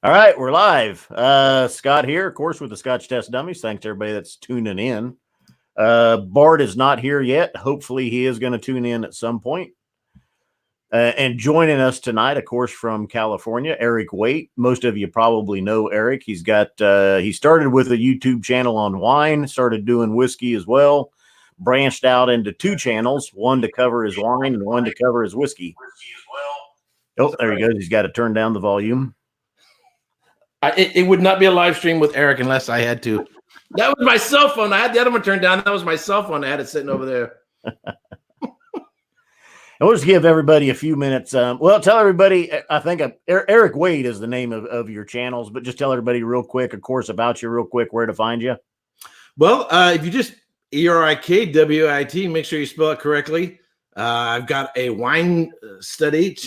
All right, we're live. Scott here, of course, with the Scotch Test Dummies. Thanks to everybody that's tuning in. Bart is not here yet. Hopefully, he is going to tune in at some point. And joining us tonight, of course, from California, Erik Wait. Most of you probably know Erik. He started with a YouTube channel on wine, started doing whiskey as well, branched out into two channels, one to cover his wine and one to cover his whiskey. Oh, there he goes. He's got to turn down the volume. It would not be a live stream with Erik unless I had to. That was my cell phone. I had the other one turned down. That was my cell phone. I had it sitting over there. And we'll just give everybody a few minutes. Tell everybody, I think Erik Wait is the name of your channels, but just tell everybody real quick, of course, about you real quick, where to find you. Well, if you just ERIKWIT, make sure you spell it correctly. I've got a wine study,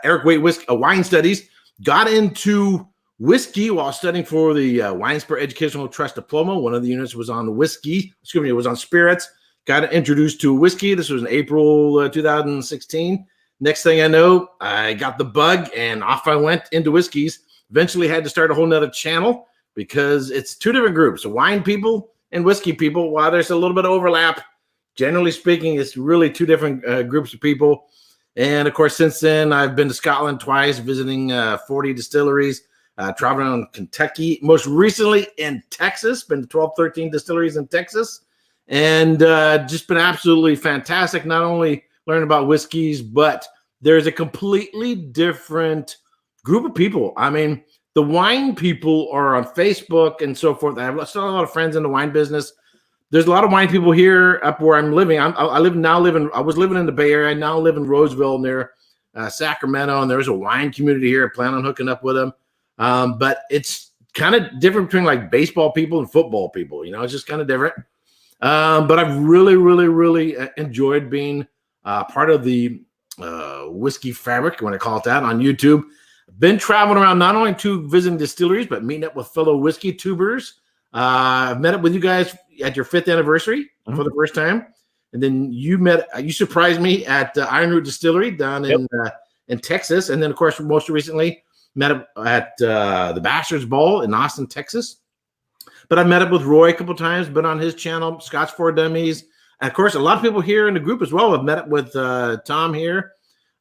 Erik Wait Wine Studies. Got into whiskey while studying for the Wine-Spur Educational Trust Diploma. One of the units was on whiskey. It was on spirits. Got introduced to whiskey. This was in April 2016. Next thing I know, I got the bug and off I went into whiskeys. Eventually had to start a whole nother channel because it's two different groups, wine people and whiskey people. While there's a little bit of overlap, generally speaking, it's really two different groups of people. And of course, since then, I've been to Scotland twice, visiting 40 distilleries, traveling around Kentucky, most recently in Texas, been to 12, 13 distilleries in Texas. And just been absolutely fantastic. Not only learning about whiskeys, but there's a completely different group of people. I mean, the wine people are on Facebook and so forth. I have still a lot of friends in the wine business. There's a lot of wine people here up where I'm living. I was living in the Bay Area. I now live in Roseville near Sacramento, and there's a wine community here. I plan on hooking up with them. But it's kind of different between like baseball people and football people. It's just kind of different. But I've really, really, really enjoyed being part of the whiskey fabric, when I call it that, on YouTube. Been traveling around not only to visiting distilleries, but meeting up with fellow whiskey tubers. I've met up with you guys at your 5th anniversary for the first time. And then you surprised me at Iron Root Distillery down in Texas. And then, of course, most recently, met up at the Bastards Ball in Austin, Texas. But I've met up with Roy a couple times, been on his channel, Scotch for Dummies. And of course, a lot of people here in the group as well. I've met up with Tom here.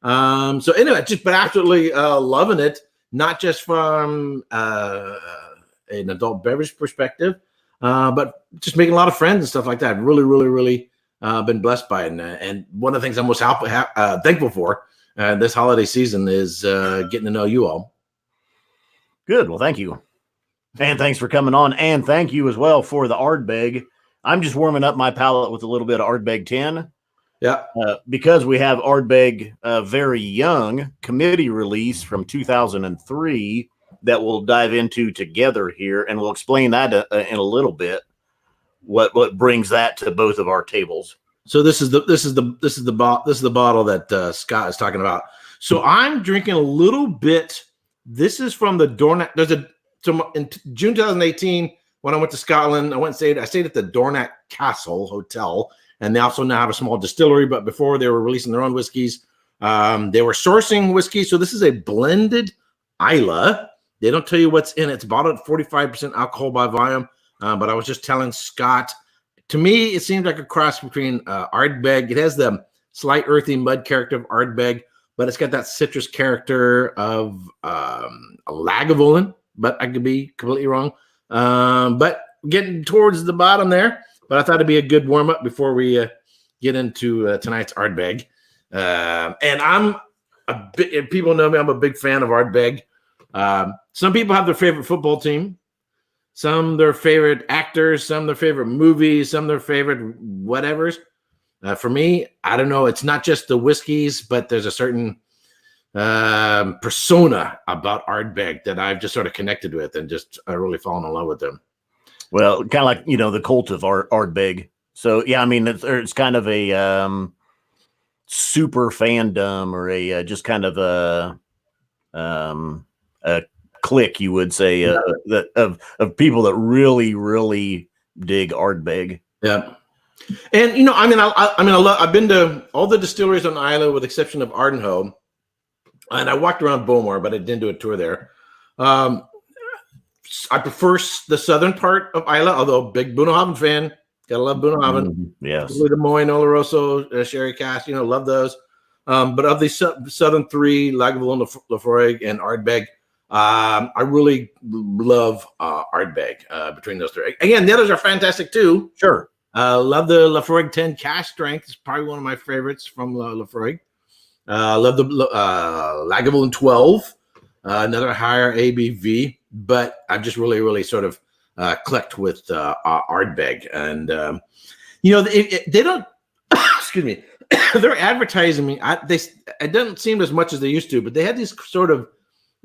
So anyway, just been absolutely loving it, not just from an adult beverage perspective, but just making a lot of friends and stuff like that. Really, really, really been blessed by it. And one of the things I'm most thankful for this holiday season is getting to know you all. Good. Well, thank you. And thanks for coming on. And thank you as well for the Ardbeg. I'm just warming up my palate with a little bit of Ardbeg 10. Yeah. Because we have Ardbeg very young committee release from 2003 that we'll dive into together here. And we'll explain that in a little bit, what brings that to both of our tables. So this is the bottle that Scott is talking about. So I'm drinking a little bit. This is from the Dornack. So in June 2018, when I went to Scotland, I stayed at the Dornack Castle Hotel, and they also now have a small distillery. But before they were releasing their own whiskeys, they were sourcing whiskey. So this is a blended Isla. They don't tell you what's in it. It's bottled at 45% alcohol by volume. But I was just telling Scott, to me, it seems like a cross between Ardbeg. It has the slight earthy mud character of Ardbeg, but it's got that citrus character of a Lagavulin. But I could be completely wrong. But getting towards the bottom there. But I thought it'd be a good warm up before we get into tonight's Ardbeg. And people know me. I'm a big fan of Ardbeg. Some people have their favorite football team, some their favorite actors, some their favorite movies, some their favorite whatevers. For me, I don't know. It's not just the whiskeys, but there's a certain persona about Ardbeg that I've just sort of connected with and just really fallen in love with them. Well, kind of like, the cult of Ardbeg. So, yeah, I mean, it's kind of a super fandom or a just kind of a clique, you would say, of people that really, really dig Ardbeg. Yeah. And, I've been to all the distilleries on the island with the exception of Ardenhoe. And I walked around Bowmore, but I didn't do a tour there. I prefer the southern part of Isla, although big Bunnahabhain fan. Gotta love Bunnahabhain. Yes. Des Moines, Oloroso, Sherry Cass, love those. But of the southern three, Lagavulin, Lafroig, and Ardbeg, I really love Ardbeg between those three. Again, the others are fantastic too. Sure. Love the Lafroig 10 cash strength. It's probably one of my favorites from Lafroig. Love the Lagavulin 12, another higher ABV, but I've just really, really sort of clicked with Ardbeg. And, they don't, excuse me, they're advertising me. It doesn't seem as much as they used to, but they had these sort of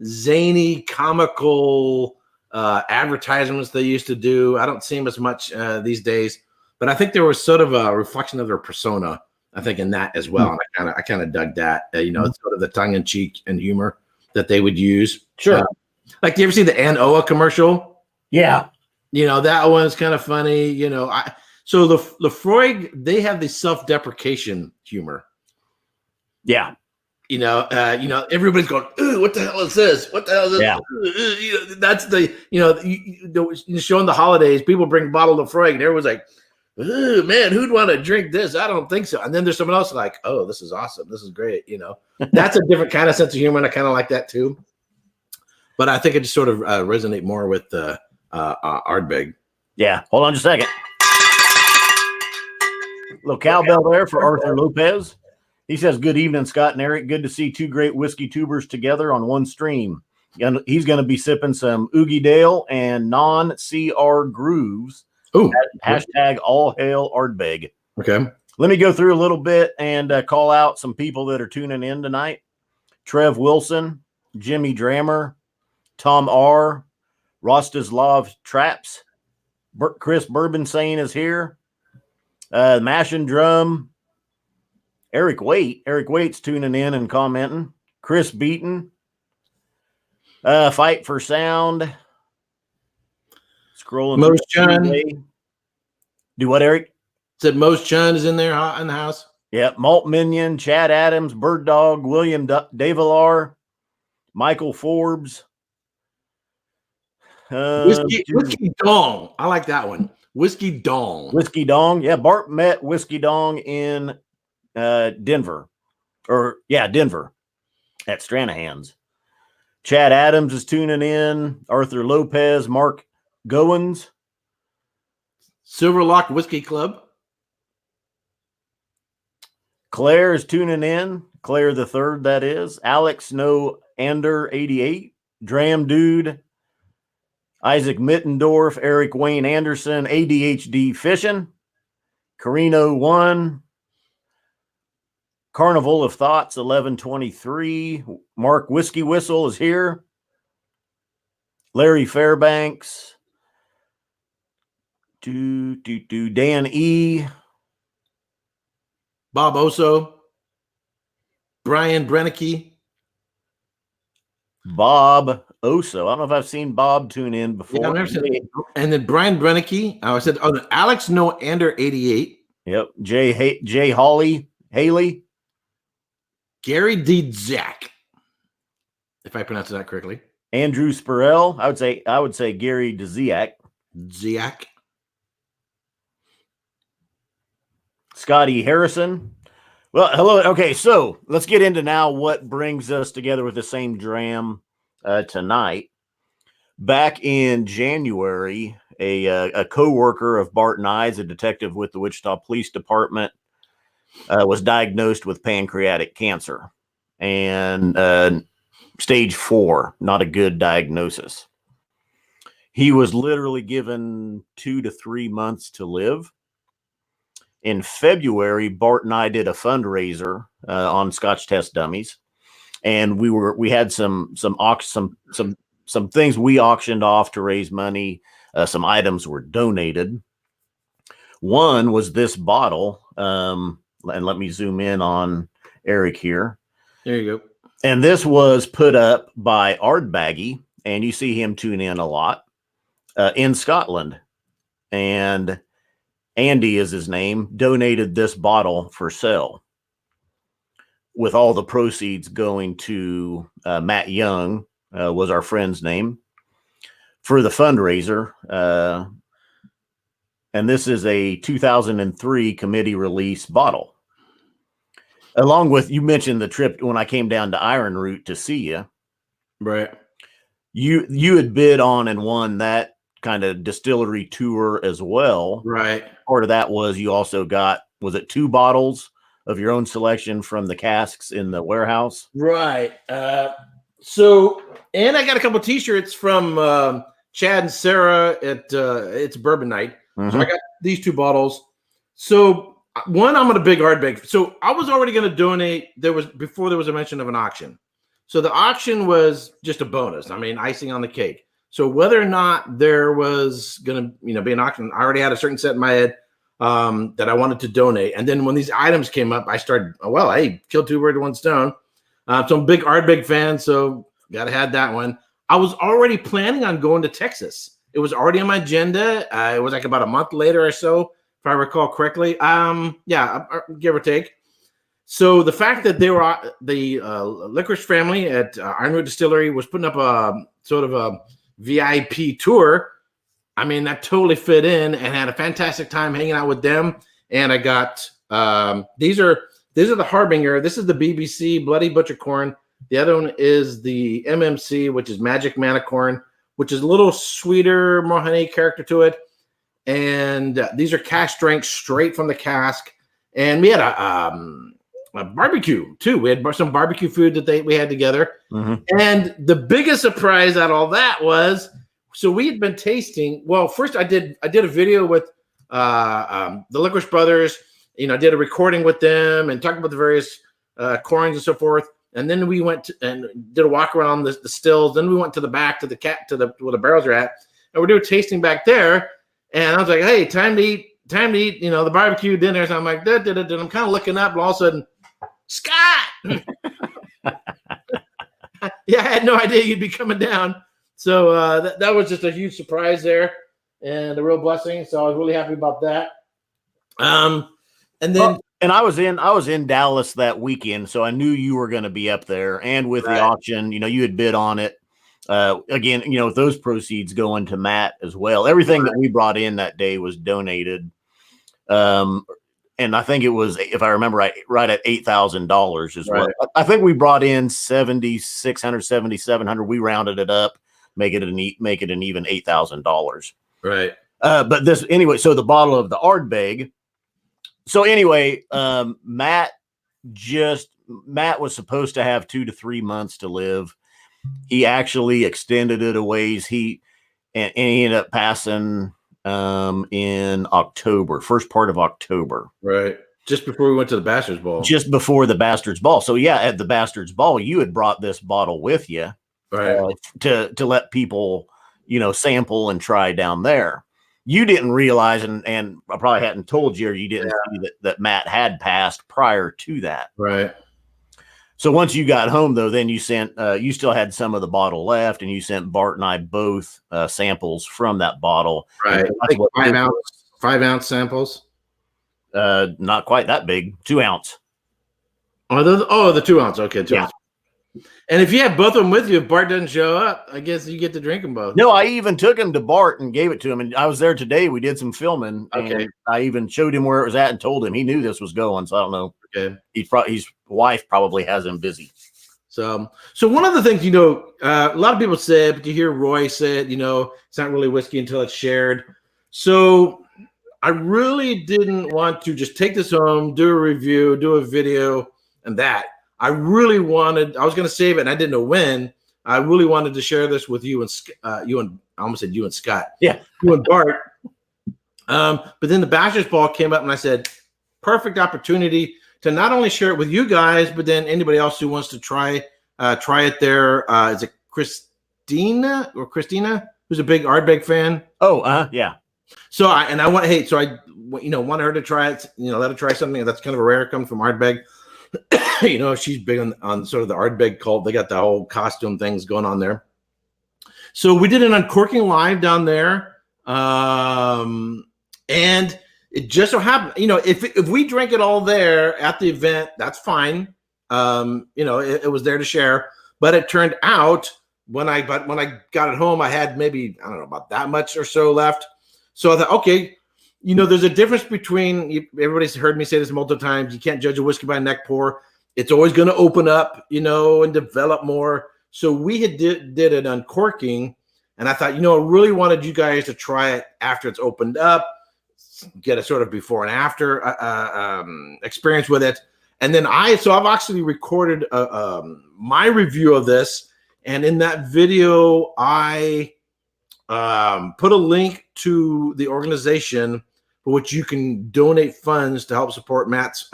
zany, comical advertisements they used to do. I don't see them as much these days, but I think there was sort of a reflection of their persona, I think, in that as well. And I kind of dug that, it's sort of the tongue in cheek and humor that they would use. Sure. Like, do you ever see the Ann Oa commercial? Yeah. That one's kind of funny. So the Lafroig, they have the self-deprecation humor. Yeah. Everybody's going, "Ooh, what the hell is this? What the hell is this?" Yeah. That's showing the holidays. People bring bottle of Lafroig, and everyone's like, "Ooh, man, who'd want to drink this? I don't think so." And then there's someone else like, "Oh, this is awesome. This is great." That's a different kind of sense of humor, and I kind of like that too. But I think it just sort of resonate more with Ardbeg. Yeah. Hold on just a second. Little cowbell there for Arthur Lopez. He says, "Good evening, Scott and Eric. Good to see two great whiskey tubers together on one stream." He's going to be sipping some Oogie Dale and non-CR grooves. Ooh. Hashtag all hail Ardbeg. Okay. Let me go through a little bit and call out some people that are tuning in tonight. Trev Wilson, Jimmy Drammer, Tom R., Rostislav Traps, Chris Bourbonsane is here. Mash and Drum, Erik Wait. Erik Wait's tuning in and commenting. Chris Beaton, Fight for Sound. Scrolling. Most Chun. Do what, Eric? Said Most Chun is in there in the house. Yeah. Malt Minion, Chad Adams, Bird Dog, William Davilar, Michael Forbes. Whiskey Dong. I like that one. Whiskey Dong. Whiskey Dong. Yeah. Bart met Whiskey Dong in Denver. Denver at Stranahan's. Chad Adams is tuning in. Arthur Lopez, Mark Goins. Silverlock Whiskey Club. Claire is tuning in. Claire the third, that is. Alex Snow Ander 88. Dram Dude. Isaac Mittendorf. Erik Wayne Anderson. ADHD Fishing. Carino 1. Carnival of Thoughts 1123. Mark Whiskey Whistle is here. Larry Fairbanks. Dan E. Bob Oso. Brian Brennicky. Bob Oso. I don't know if I've seen Bob tune in before. Yeah, I've never seen it. And then Brian Brennicky. I said, Alex Noander 88. Yep. Jay Haley. Gary D. Zack, if I pronounce that correctly. Andrew Spurrell. I would say Gary DeZiak. Ziak. Scotty Harrison. Well, hello. Okay, so let's get into now what brings us together with the same dram tonight. Back in January, a co-worker of Bart and I's, a detective with the Wichita Police Department, was diagnosed with pancreatic cancer and stage 4, not a good diagnosis. He was literally given 2 to 3 months to live. In February, Bart and I did a fundraiser on Scotch Test Dummies, and we had some things we auctioned off to raise money. Some items were donated. One was this bottle. And let me zoom in on Eric here. There you go. And this was put up by Ardbaggy, and you see him tune in a lot in Scotland. And Andy is his name, donated this bottle for sale, with all the proceeds going to Matt Young, was our friend's name, for the fundraiser. And this is a 2003 committee release bottle. Along with, you mentioned the trip when I came down to Iron Root to see you. Right. You had bid on and won that kind of distillery tour as well. Right. Part of that was you also got, was it 2 bottles of your own selection from the casks in the warehouse? Right. So, and I got a couple T-shirts from Chad and Sarah at it's Bourbon Night. Mm-hmm. So I got these 2 bottles. So one, I'm a big Ardbeg. So I was already going to donate. Before there was a mention of an auction. So the auction was just a bonus. I mean, icing on the cake. So whether or not there was going to, be an auction, I already had a certain set in my head that I wanted to donate. And then when these items came up, I started, hey, kill 2 birds with 1 stone. So I'm a big Ardbeg fan, so got to have that one. I was already planning on going to Texas. It was already on my agenda. It was like about a month later or so, if I recall correctly. Give or take. So the fact that they were the licorice family at Ironwood Distillery was putting up a sort of a VIP tour, I mean, that totally fit in, and had a fantastic time hanging out with them. And I got these are the Harbinger. This is the BBC Bloody Butcher Corn. The other one is the MMC, which is Magic Mana Corn, which is a little sweeter, more honey character to it. And these are cask strength, straight from the cask. And we had a barbecue too. We had some barbecue food that we had together. Mm-hmm. And the biggest surprise out of all that was, so we had been tasting. Well, first I did a video with the Licorice Brothers. I did a recording with them and talked about the various corns and so forth. And then we went and did a walk around the stills. Then we went to the back to where the barrels are at, and we're doing tasting back there. And I was like, "Hey, time to eat, the barbecue dinner." So I'm like, I'm kind of looking up, and all of a sudden, Scott. Yeah, I had no idea you'd be coming down. So that was just a huge surprise there, and a real blessing. So I was really happy about that. And then. And I was in Dallas that weekend, so I knew you were going to be up there. And with the auction, you had bid on it. Again, those proceeds going to Matt as well. Everything that we brought in that day was donated. And I think it was, if I remember right at $8,000 as well. I think we brought in 7,600, 7,700. We rounded it up, make it an even $8,000. Right. But this anyway. So the bottle of the Ardbeg. So anyway, Matt was supposed to have 2 to 3 months to live. He actually extended it a ways. He ended up passing in October, first part of October. Right. Just before we went to the Bastards Ball. Just before the Bastards Ball. So yeah, at the Bastards Ball, you had brought this bottle with you, right, to let people, sample and try down there. You didn't realize, and I probably hadn't told you, or you didn't see that Matt had passed prior to that. Right. So once you got home, though, then you sent, you still had some of the bottle left, and you sent Bart and I both samples from that bottle. Right. Like 5 ounce samples. Not quite that big, 2 ounce. The 2 ounce. Okay. 2 ounce. Yeah. And if you have both of them with you, if Bart doesn't show up, I guess you get to drink them both. No, I even took him to Bart and gave it to him. And I was there today. We did some filming. Okay. And I even showed him where it was at and told him. He knew this was going. So I don't know. Okay. His wife probably has him busy. So one of the things, a lot of people say, but you hear Roy say it, it's not really whiskey until it's shared. So I really didn't want to just take this home, do a review, do a video, and that. I was going to save it, and I didn't know when. I really wanted to share this with you and I almost said you and Scott. Yeah. You and Bart. But then the Bastards Ball came up, and I said, perfect opportunity to not only share it with you guys, but then anybody else who wants to try it there. Is it Christina, who's a big Ardbeg fan? Oh, yeah. So I wanted her to try it, let her try something that's kind of a rare, coming from Ardbeg. She's big on sort of the Ardbeg cult. They got the whole costume things going on there. So we did an uncorking live down there. And it just so happened, if we drank it all there at the event, that's fine. It was there to share. But it turned out when I got it home, I had maybe, I don't know, about that much or so left. So I thought, okay, there's a difference between, everybody's heard me say this multiple times, you can't judge a whiskey by neck pour. It's always going to open up, and develop more. So we had did an uncorking, and I thought, I really wanted you guys to try it after it's opened up, get a sort of before and after experience with it. And then I've actually recorded my review of this, and in that video, I put a link to the organization for which you can donate funds to help support Matt's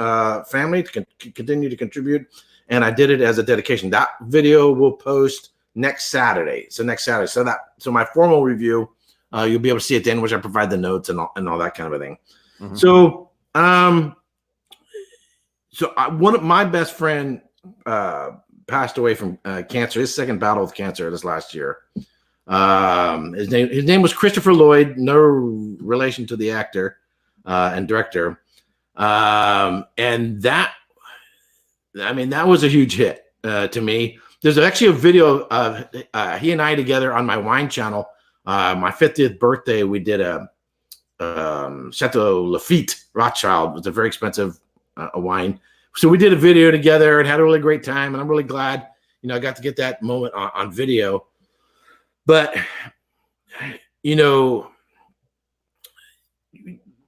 family to continue to contribute. And I did it as a dedication. That video will post next Saturday. So my formal review, you'll be able to see at the end, which I provide the notes and all that kind of a thing. Mm-hmm. So, one of my best friend passed away from cancer. His second battle with cancer this last year. His name was Christopher Lloyd, no relation to the actor and director. And that was a huge hit to me. There's actually a video of he and I together on my wine channel. My 50th birthday, we did a Chateau Lafite Rothschild. It was a very expensive wine. So we did a video together and had a really great time. And I'm really glad, I got to get that moment on video. But,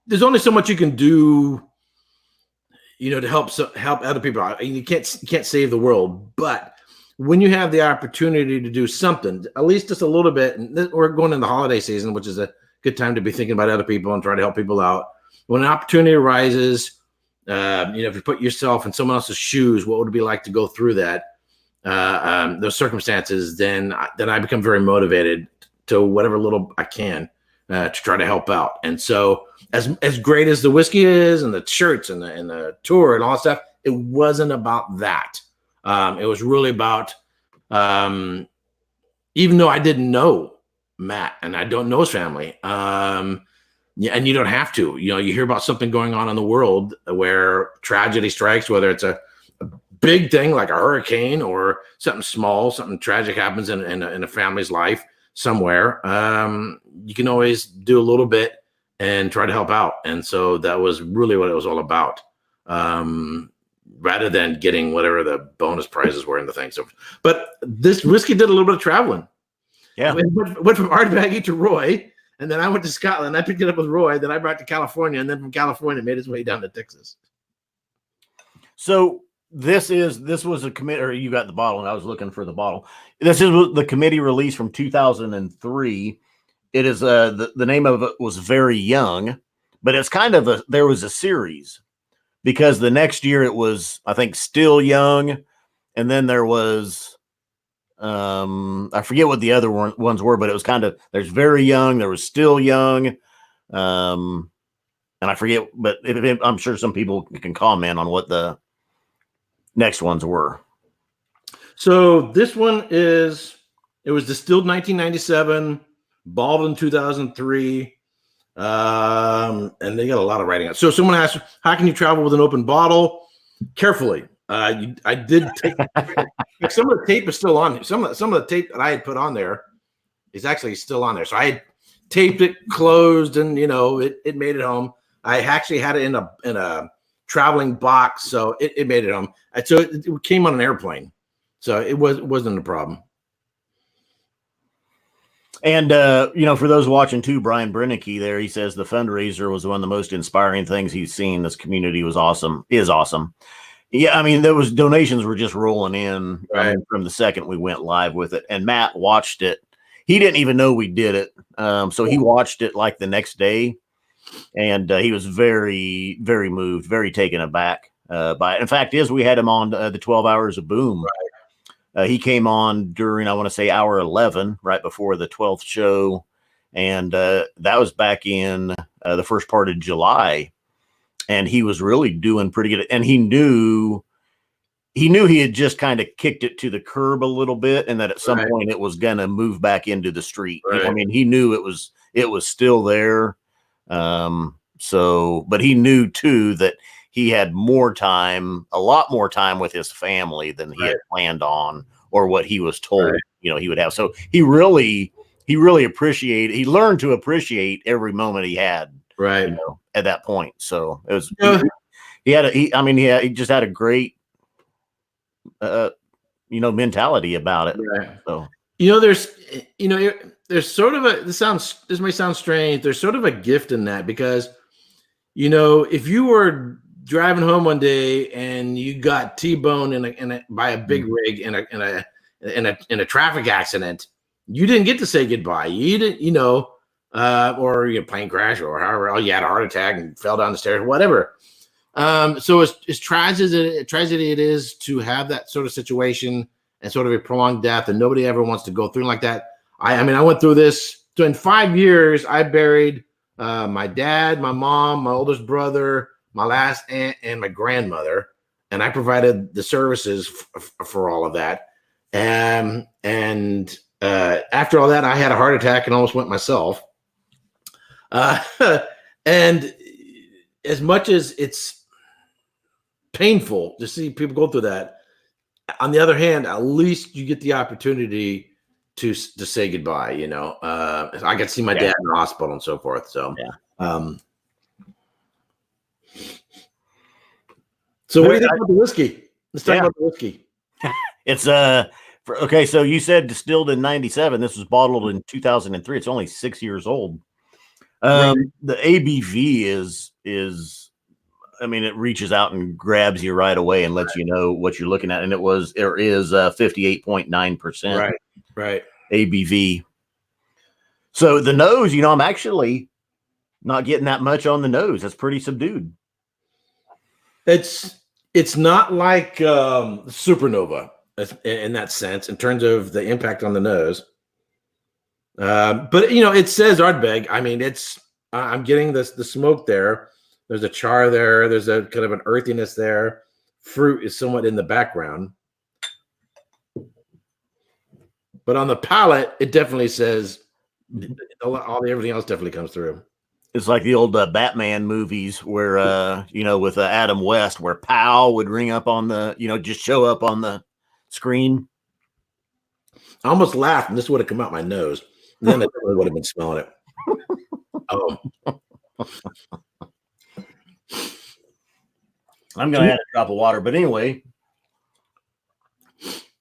there's only so much you can do, to help other people. You can't save the world, but when you have the opportunity to do something, at least just a little bit, and we're going into the holiday season, which is a good time to be thinking about other people and try to help people out. When an opportunity arises, if you put yourself in someone else's shoes, what would it be like to go through that? Those circumstances, then I become very motivated to whatever little I can to try to help out. And so as great as the whiskey is and the shirts and the tour and all that stuff, it wasn't about that. It was really about, even though I didn't know Matt and I don't know his family, and you don't have to, you hear about something going on in the world where tragedy strikes, whether it's a big thing like a hurricane or something small, something tragic happens in a family's life somewhere. You can always do a little bit and try to help out. And so that was really what it was all about. Rather than getting whatever the bonus prizes were in the thing. So, but this whiskey did a little bit of traveling. Yeah. Went from Ardbeg to Roy, and then I went to Scotland. I picked it up with Roy, then I brought it to California, and then from California made its way down to Texas. So this was a committee, or you got the bottle, and I was looking for the bottle. This is the committee release from 2003. It is the name of it was Very Young, but it's kind of there was a series, because the next year it was, I think, Still Young, and then there was I forget what the other ones were, but it was kind of, there's Very Young, there was Still Young, and I forget, but I'm sure some people can comment on what the next ones were. So this one it was distilled 1997, bottled in 2003, and they got a lot of writing out. So someone asked, how can you travel with an open bottle? Carefully. I did take some of the tape is still on. Some of the tape that I had put on there is actually still on there. So I had taped it closed, and it made it home. I actually had it in a traveling box, so it made it home. So it came on an airplane, so it wasn't a problem. And for those watching too, Brian Brennicky there, he says the fundraiser was one of the most inspiring things he's seen. This community was awesome. Is awesome. Yeah, I mean, donations were just rolling in from the second we went live with it. And Matt watched it. He didn't even know we did it. So he watched it like the next day. And he was very, very moved, very taken aback by it. In fact, we had him on the 12 Hours of Boom. Right. He came on during, I want to say, hour 11, right before the 12th show. And that was back in the first part of July. And he was really doing pretty good. And he knew he had just kind of kicked it to the curb a little bit, and that at some point it was going to move back into the street. Right. I mean, he knew it was still there. But he knew too that he had a lot more time with his family than he had planned on, or what he was told, he would have. So he learned to appreciate every moment he had, right, at that point. So it was, he just had a great, mentality about it. right. So, there's sort of this may sound strange. There's sort of a gift in that because, if you were driving home one day and you got T-boned by a big rig in a traffic accident, you didn't get to say goodbye. You didn't, or your plane crash or however, you had a heart attack and fell down the stairs, whatever. So as tragedy it is to have that sort of situation and sort of a prolonged death, and nobody ever wants to go through like that. I went through this. So in 5 years, I buried my dad, my mom, my oldest brother, my last aunt, and my grandmother, and I provided the services for all of that. And after all that, I had a heart attack and almost went myself. And as much as it's painful to see people go through that, on the other hand, at least you get the opportunity to say goodbye. I got to see my dad in the hospital and so forth. So, so what do you think about the whiskey? Let's talk about the whiskey. It's okay. So you said distilled in 97. This was bottled in 2003. It's only 6 years old. The ABV is it reaches out and grabs you right away and lets you know what you're looking at. And there is 58.9%. Right. ABV. So the nose, I'm actually not getting that much on the nose. That's pretty subdued. It's not like Supernova in that sense, in terms of the impact on the nose. But it says Ardbeg. I'm getting the smoke there. There's a char there. There's a kind of an earthiness there. Fruit is somewhat in the background. But on the palate, it definitely says everything else definitely comes through. It's like the old Batman movies where, with Adam West, where "pow" would ring up on the, just show up on the screen. I almost laughed, and this would have come out my nose. And then I definitely would have been smelling it. Oh. I'm going to add a drop of water. But anyway.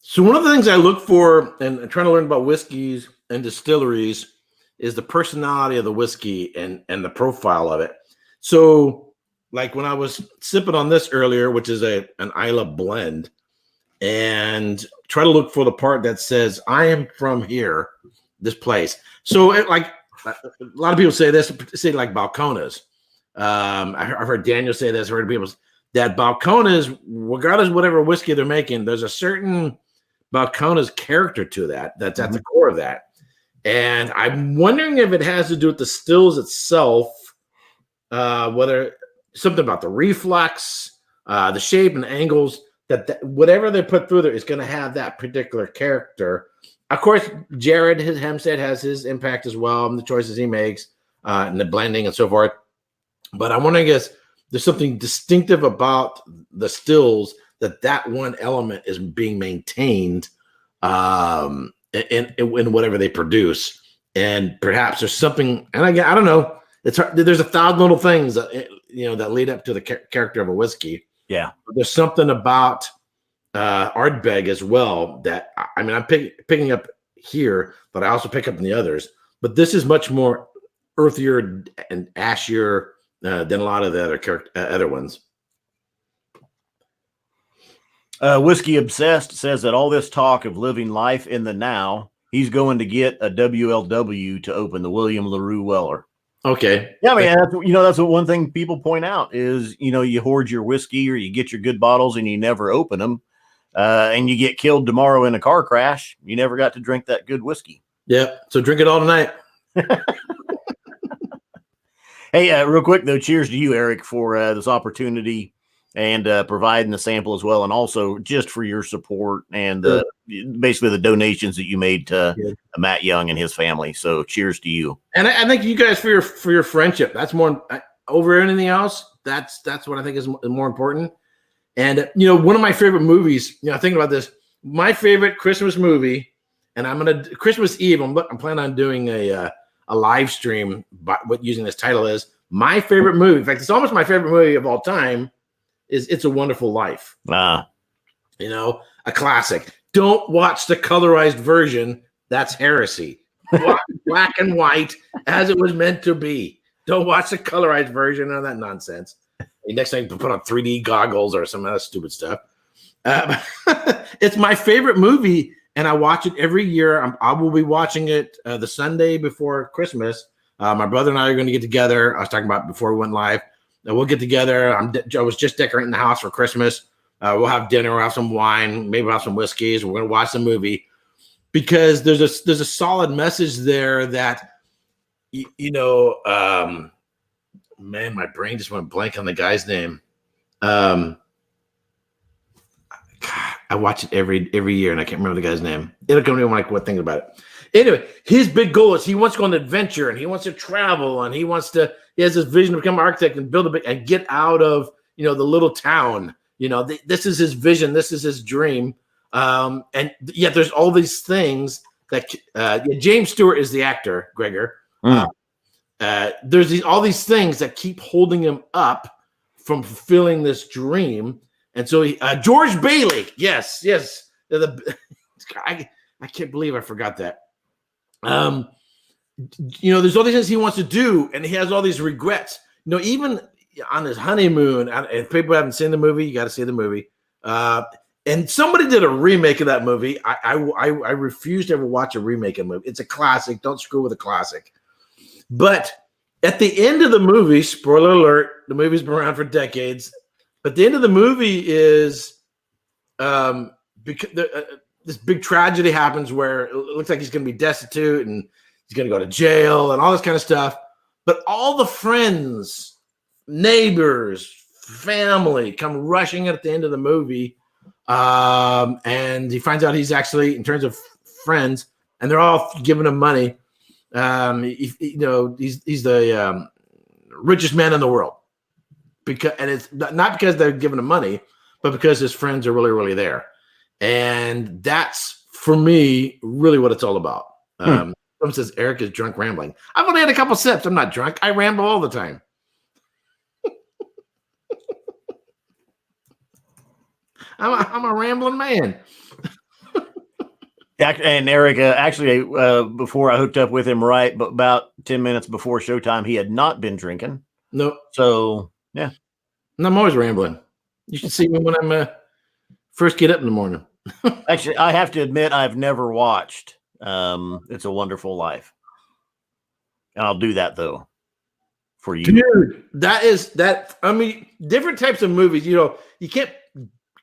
So one of the things I look for and trying to learn about whiskeys and distilleries is the personality of the whiskey and the profile of it. So like when I was sipping on this earlier, which is an Islay blend, and try to look for the part that says, I am from here, this place. So a lot of people say like Balcones. I've heard Daniel say this, I've heard people that Balcones, regardless of whatever whiskey they're making, there's a certain Balcones character to that's at the core of that. And I'm wondering if it has to do with the stills itself, whether something about the reflux, the shape and angles, that whatever they put through there is going to have that particular character. Of course, Jared Hempstead has his impact as well, and the choices he makes, and the blending and so forth. But I'm wondering if there's something distinctive about the stills that one element is being maintained in whatever they produce. And perhaps there's something, and again, I don't know. It's hard, there's 1,000 little things that that lead up to the character of a whiskey. Yeah, there's something about Ardbeg as well that I'm picking up here, but I also pick up in the others. But this is much more earthier and ashier than a lot of the other ones. Whiskey Obsessed says that all this talk of living life in the now, he's going to get a WLW to open the William LaRue Weller. Okay. Yeah, that's what one thing people point out is, you hoard your whiskey or you get your good bottles and you never open them, and you get killed tomorrow in a car crash. You never got to drink that good whiskey. Yeah. So drink it all tonight. Hey, real quick though, cheers to you, Eric, for this opportunity and providing the sample as well, and also just for your support and basically the donations that you made to Matt Young and his family. So cheers to you. And I thank you guys for your friendship. That's more over anything else. That's what I think is more important. And one of my favorite movies, thinking about this, my favorite Christmas movie and I'm gonna Christmas Eve. I'm planning on doing a live stream, but what using this title is my favorite movie. In fact, it's almost my favorite movie of all time. Is It's a Wonderful Life? You know, a classic. Don't watch the colorized version. That's heresy. Watch black and white as it was meant to be. Don't watch the colorized version of that nonsense. Next thing, put on 3D goggles or some other stupid stuff. It's my favorite movie, and I watch it every year. I will be watching it the Sunday before Christmas. My brother and I are going to get together. I was talking about before we went live. We'll get together. I was just decorating the house for Christmas. We'll have dinner. We'll have some wine. Maybe we'll have some whiskeys. We're going to watch the movie because there's a solid message there that man, my brain just went blank on the guy's name. God, I watch it every year, and I can't remember the guy's name. It'll come to me when I think about it. Anyway, his big goal is he wants to go on an adventure, and he wants to travel, and he has this vision to become an architect and build and get out of the little town. This is his vision. This is his dream. And yet there's all these things that James Stewart is the actor, Gregor. There's all these things that keep holding him up from fulfilling this dream. And so George Bailey, yes. I can't believe I forgot that. There's all these things he wants to do, and he has all these regrets. Even on his honeymoon, if people haven't seen the movie, you got to see the movie. And somebody did a remake of that movie. I refuse to ever watch a remake of a movie. It's a classic. Don't screw with a classic. But at the end of the movie, spoiler alert, the movie's been around for decades. But the end of the movie is because this big tragedy happens where it looks like he's going to be destitute and he's going to go to jail and all this kind of stuff. But all the friends, neighbors, family come rushing at the end of the movie. And he finds out he's actually, in terms of friends, and they're all giving him money. He's the richest man in the world, and it's not because they're giving him money, but because his friends are really, really there. And that's, for me, really what it's all about. Someone says Erik is drunk rambling. I've only had a couple sips. I'm not drunk. I ramble all the time. I'm a rambling man. And Erik, before I hooked up with him, but about 10 minutes before showtime, he had not been drinking. Nope. So, yeah. And I'm always rambling. You should see me when I'm first get up in the morning. Actually, I have to admit, I've never watched It's a Wonderful Life. And I'll do that, though, for you. Dude, different types of movies, you can't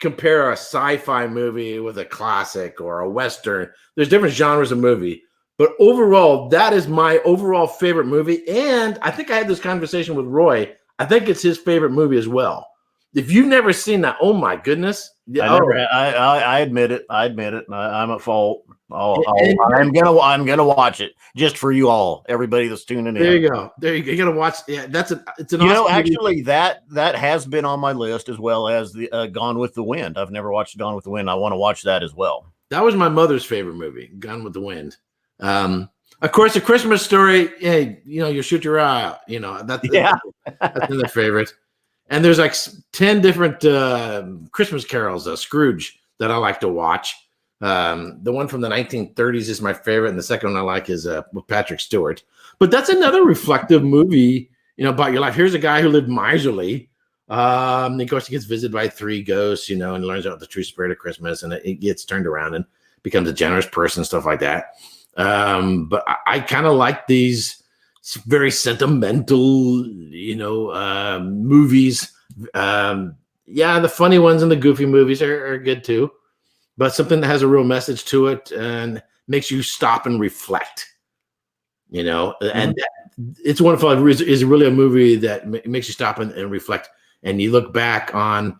compare a sci-fi movie with a classic or a Western. There's different genres of movie. But overall, that is my overall favorite movie. And I think I had this conversation with Roy. I think it's his favorite movie as well. If you've never seen that, oh my goodness. I admit it. I'm at fault. I'm gonna watch it just for you all, everybody that's tuning in. There you go. You gotta watch. Yeah, it's an. Actually, that has been on my list, as well as the Gone with the Wind. I've never watched Gone with the Wind. I want to watch that as well. That was my mother's favorite movie, Gone with the Wind. Of course, A Christmas Story. Hey, you shoot your eye out. That's another favorite. And there's like 10 different Christmas carols, Scrooge, that I like to watch. The one from the 1930s is my favorite, and the second one I like is with Patrick Stewart. But that's another reflective movie, about your life. Here's a guy who lived miserly. Of course, he gets visited by 3 ghosts, and learns about the true spirit of Christmas, and it gets turned around and becomes a generous person, stuff like that. But I kind of like these very sentimental, movies. The funny ones and the goofy movies are good too, but something that has a real message to it and makes you stop and reflect, and It's Wonderful is really a movie that makes you stop and reflect. And you look back on,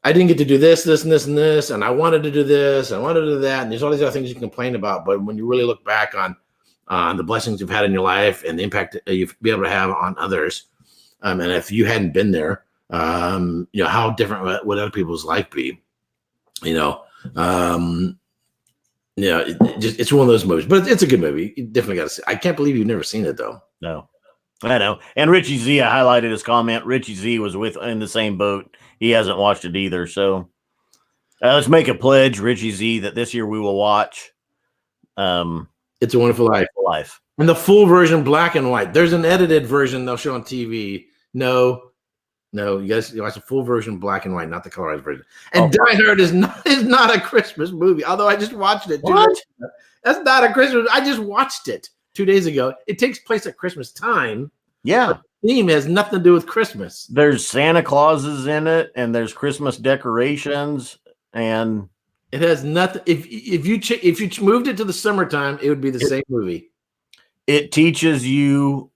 I didn't get to do this, this, and this, and this, and I wanted to do this, I wanted to do that. And there's all these other things you can complain about. But when you really look back on the blessings you've had in your life and the impact that you've been able to have on others. And if you hadn't been there, how different would other people's life be? Yeah, it's one of those movies, but it's a good movie. You definitely got to see. I can't believe you've never seen it though. No, I know. And Richie Z, I highlighted his comment. Richie Z was in the same boat. He hasn't watched it either. So let's make a pledge, Richie Z, that this year we will watch. It's a Wonderful Life. And the full version, black and white. There's an edited version they'll show on TV. No, you guys watch the full version, black and white, not the colorized version. And Die Hard is not a Christmas movie. Although I just watched it. What? That's not a Christmas. I just watched it 2 days ago. It takes place at Christmas time. Yeah. The theme has nothing to do with Christmas. There's Santa Clauses in it, and there's Christmas decorations, and it has nothing. If you moved it to the summertime, it would be the same movie. It teaches you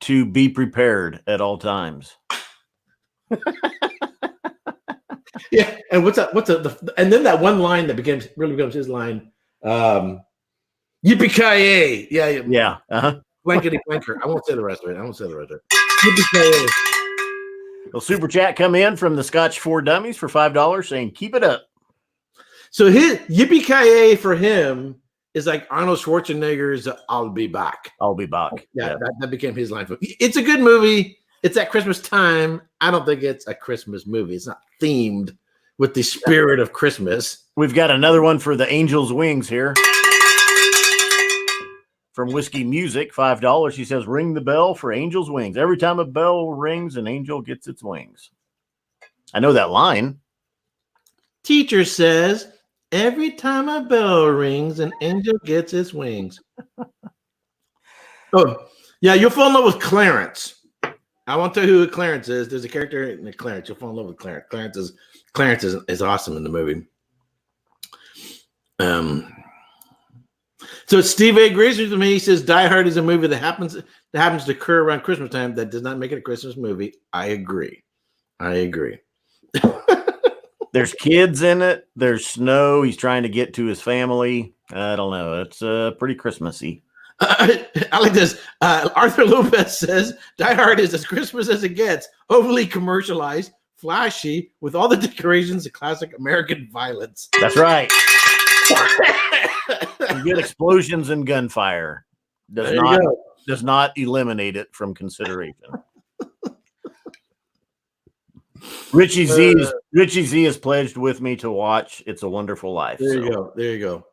to be prepared at all times. Yeah, and and then that one line that really becomes his line. Yippee-ki-yay. Yeah. Blankety blanker. I won't say the rest of it. Yippee-ki-yay. Well, super chat come in from the Scotch 4 Dummies for $5 saying, keep it up. So his yippee-ki-yay for him is like Arnold Schwarzenegger's I'll be back. I'll be back. Yeah. That became his line. It's a good movie. It's at Christmas time. I don't think it's a Christmas movie. It's not themed with the spirit of Christmas. We've got another one for the Angel's Wings here. From Whiskey Music, $5. He says, ring the bell for Angel's Wings. Every time a bell rings, an angel gets its wings. I know that line. Teacher says, every time a bell rings, an angel gets its wings. Oh, yeah, you'll fall in love with Clarence. I won't tell you who Clarence is. There's a character in Clarence. You'll fall in love with Clarence. Clarence is awesome in the movie. So Steve A agrees with me. He says Die Hard is a movie that happens to occur around Christmas time. That does not make it a Christmas movie. I agree. There's kids in it. There's snow. He's trying to get to his family. I don't know. It's pretty Christmassy. I like this. Arthur Lopez says Die Hard is as Christmas as it gets. Overly commercialized, flashy, with all the decorations of classic American violence. That's right. Good explosions and gunfire does not eliminate it from consideration. Richie Z is pledged with me to watch It's a Wonderful Life. There you go.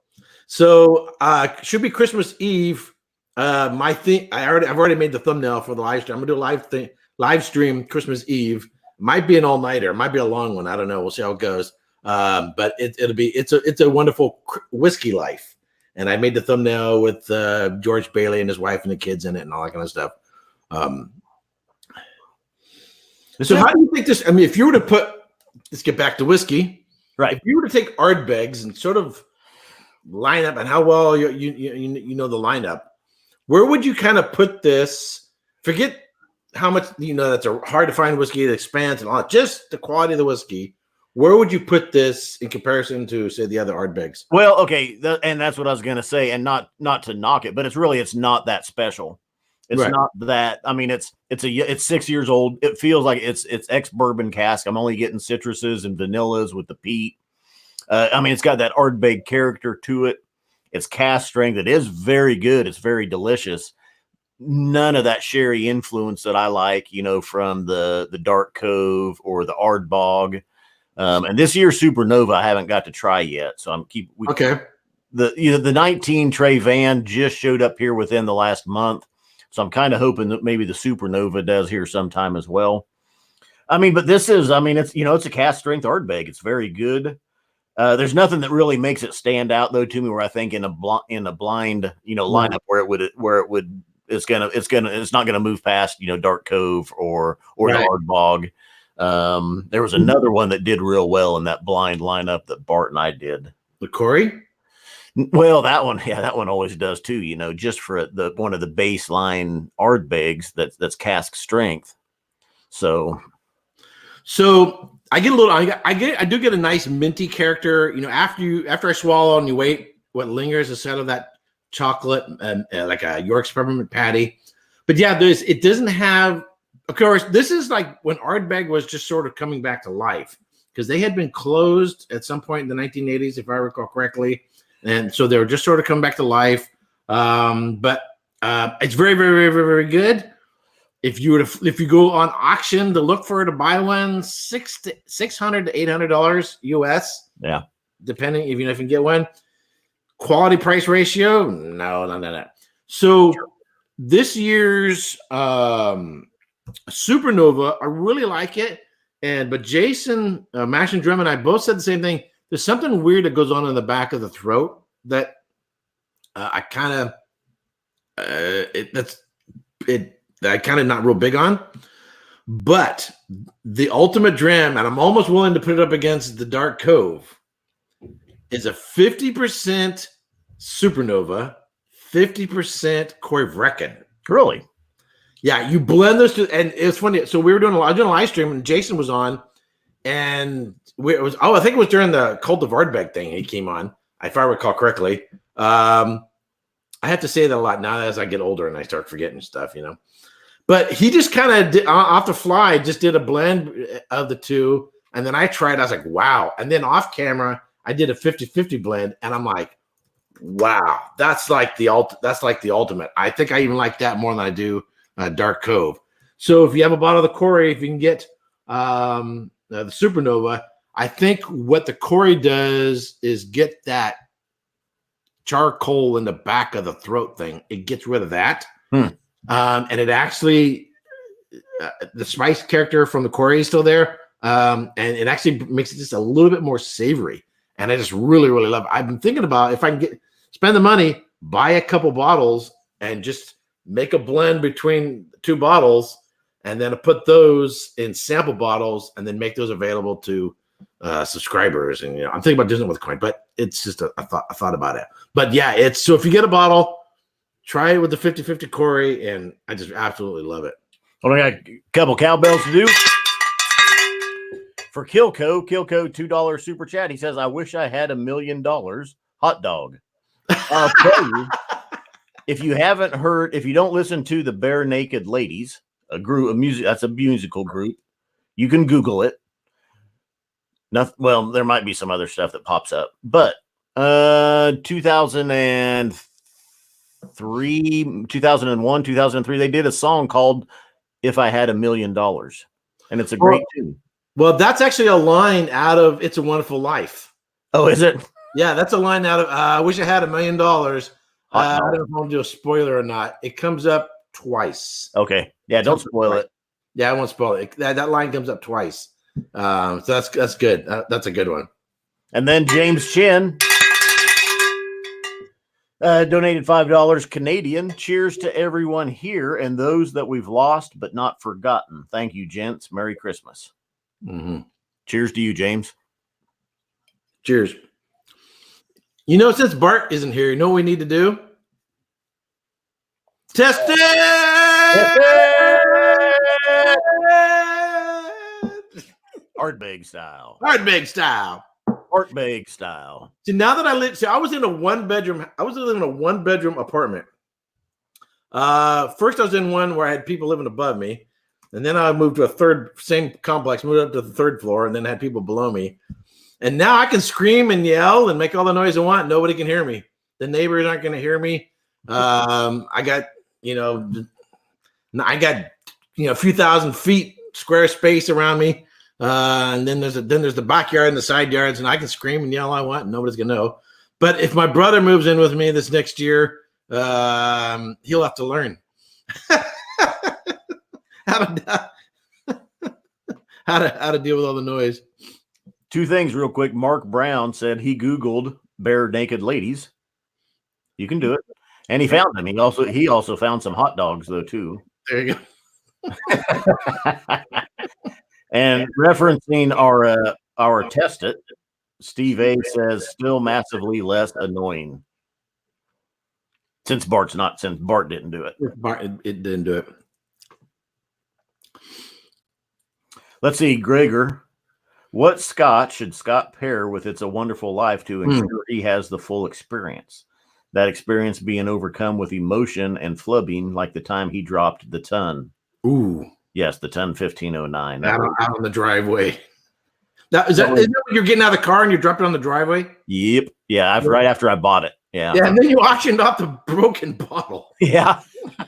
So should be Christmas Eve. I've already made the thumbnail for the live stream. I'm gonna do a live stream Christmas Eve. Might be an all-nighter, might be a long one. I don't know. We'll see how it goes. But it's a wonderful whiskey life. And I made the thumbnail with George Bailey and his wife and the kids in it and all that kind of stuff. So how do you think this? I mean, if you were to let's get back to whiskey, right? If you were to take Ardbeg's and sort of line up and how well you know the lineup, where would you kind of put this? Forget how much that's a hard to find whiskey that expands and all that. Just the quality of the whiskey. Where would you put this in comparison to, say, the other Ardbegs? Well, okay, and that's what I was going to say, and not to knock it, but it's not that special. It's right. Not that. I mean, it's 6 years old. It feels like it's ex-bourbon cask. I'm only getting citruses and vanillas with the peat. I mean, it's got that Ardbeg character to it. It's cask strength. It is very good. It's very delicious. None of that sherry influence that I like, from the Dark Cove or the Ardbeg. And this year's Supernova I haven't got to try yet, so okay. The 19 Trey Van just showed up here within the last month, so I'm kind of hoping that maybe the Supernova does here sometime as well. I mean, but it's it's a cast strength Ardbeg. It's very good. There's nothing that really makes it stand out though to me where I think in a blind lineup where it's not gonna move past Dark Cove or right. the Ardbeg. There was another one that did real well in that blind lineup that Bart and I did. The Corey? Well, that one always does too, just for one of the baseline Ardbegs that's cask strength. So I get a little I do get a nice minty character, after I swallow and you wait, what lingers instead of that chocolate and like a York's peppermint patty. But yeah, it doesn't have. Of course, this is like when Ardbeg was just sort of coming back to life because they had been closed at some point in the 1980s, if I recall correctly. and so they were just sort of coming back to life. But it's very, very, very, very, very good. If you go on auction to look for to buy one, $600 to $800 US. Yeah, depending if you can get one. Quality price ratio, no. So this year's Supernova, I really like it. But Jason, Mash and Drum, and I both said the same thing. There's something weird that goes on in the back of the throat that I kind of I kind of not real big on. But the Ultimate Dram, and I'm almost willing to put it up against the Dark Cove, is a 50% Supernova, 50% Corey Vrecken. really. Yeah, you blend those two, and it's funny. So we were doing a live stream, and Jason was on, and I think it was during the Cult of Ardbeg thing. He came on, if I recall correctly. I have to say that a lot now as I get older and I start forgetting stuff, But he just kind of off the fly just did a blend of the two, and then I tried. I was like, wow. And then off camera, I did a 50-50 blend, and I'm like, wow, that's like the ultimate. I think I even like that more than I do Dark Cove. So if you have a bottle of the Corey, if you can get the Supernova, I think what the Corey does is get that charcoal in the back of the throat thing. It gets rid of that. And it actually, the spice character from the Corey is still there. And it actually makes it just a little bit more savory. And I just really, really love it. I've been thinking about if I can spend the money, buy a couple bottles and just make a blend between two bottles and then put those in sample bottles and then make those available to subscribers. And, I'm thinking about doing it with coin, but it's just a thought about it. But yeah, so if you get a bottle, try it with the 50-50 Corey, and I just absolutely love it. Well, I got a couple cowbells to do. For Kilco $2 super chat. He says, I wish I had $1 million. Hot dog. I'll tell you, if you don't listen to the Bare Naked Ladies, that's a musical group. You can Google it. Well, there might be some other stuff that pops up, but 2003, 2001, 2003, they did a song called If I Had $1 Million, and it's a great tune. Well, that's actually a line out of It's a Wonderful Life. Oh, is it? Yeah, that's a line out of I Wish I Had $1 Million. I don't know if I'm do a spoiler or not. It comes up twice. Okay. Yeah, don't spoil it. Yeah, I won't spoil it. That line comes up twice. So that's good. That's a good one. And then James Chin donated $5 Canadian. Cheers to everyone here and those that we've lost but not forgotten. Thank you, gents. Merry Christmas. Mm-hmm. Cheers to you, James. Cheers. Since Bart isn't here, you know what we need to do? Test it! Ardbeg style. Ardbeg style. Ardbeg style. See, now that I was in a one-bedroom apartment. First I was in one where I had people living above me. And then I moved to same complex, moved up to the third floor, and then had people below me. And now I can scream and yell and make all the noise I want. Nobody can hear me. The neighbors aren't going to hear me. I got a few thousand feet square space around me. And then there's the backyard and the side yards, and I can scream and yell all I want, and nobody's going to know. But if my brother moves in with me this next year, he'll have to learn how to deal with all the noise. Two things real quick. Mark Brown said he Googled Bare Naked Ladies. You can do it. And he found them. He also found some hot dogs though too. There you go. And referencing our test it, Steve A says still massively less annoying. Since Bart didn't do it. It didn't do it. Let's see, Gregor. What Scott should Scott pair with It's a Wonderful Life to ensure he has the full experience? That experience being overcome with emotion and flubbing like the time he dropped the ton. Ooh. Yes, the ton 1509. Out on the driveway. Is that when you're getting out of the car and you dropped it on the driveway? Yep. Yeah. Right after I bought it. Yeah. Yeah. And then you auctioned off the broken bottle. Yeah.